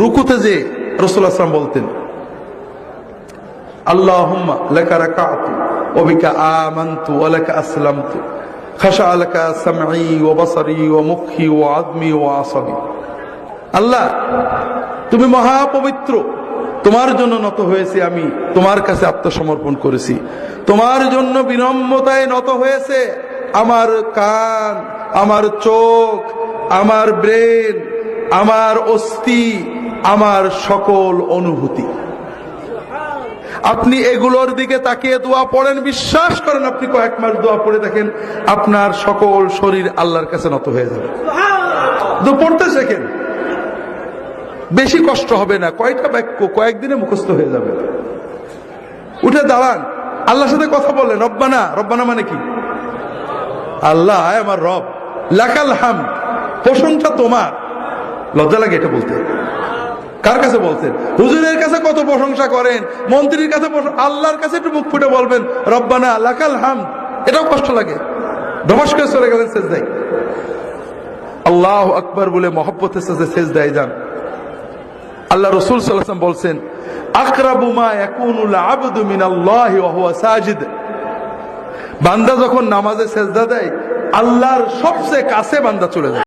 রুকুতে যে রাসূলুল্লাহ সাল্লাল্লাহু আলাইহি ওয়াসাল্লাম বলতেন, আল্লাহুম্মা লাকা রাকাতু ওয়া বিকা আমানতু ওয়া লাকা আসলামতু খাশা লাকা সামঈ ওয়া বাসারি ওয়া মুখি ওয়া আযমি ওয়া আসাবি। আল্লাহ, তুমি মহাপবিত্র, তোমার জন্য নত হয়েছি, আমি তোমার কাছে আত্মসমর্পণ করেছি, তোমার জন্য বিনম্রতায় নত হয়েছে আমার কান, আমার চোখ, আমার ব্রেন, আমার অস্থি, আমার সকল অনুভূতি। আপনি এগুলোর দিকে তাকিয়ে দোয়া পড়েন, বিশ্বাস করেন আপনি কয়েক মাস দোয়া পড়ে দেখেন আপনার সকল শরীর আল্লাহর কাছে নত হয়ে যাবে। তো পড়তে শেখেন, বেশি কষ্ট হবে না, কয়টা বাক্য কয়েকদিনে মুখস্থ হয়ে যাবে। উঠে দাঁড়ান, আল্লাহর সাথে কথা বলেন, রব্বানা। রব্বানা মানে কি? আল্লাহ আমার রব, লাকাল হামদ, প্রশংসা তোমার। লজ্জা লাগে এটা বলতে। কার কাছে বলছেন? হুজুরের কাছে কত প্রশংসা করেন, মন্ত্রীর কাছে, আল্লাহর কাছে একটু মুখ ফুটে বলবেন রব্বানা লাকাল হামদ, এটাও কষ্ট লাগে। ধমাস করে চলে গেলেন সেজদায়, আল্লাহু আকবার বলে মহব্বতের সাথে সেজদায় যান। আল্লাহ রাসূল সাল্লাল্লাহু আলাইহি ওয়াসাল্লাম বলছেন, আকরাবু মা ইয়াকুনুল আবদু মিনাল্লাহি ওয়া হুয়া সাজিদ। বান্দা যখন নামাজে সেজদা দেয়, আল্লাহর সবচেয়ে কাছে বান্দা চলে যায়।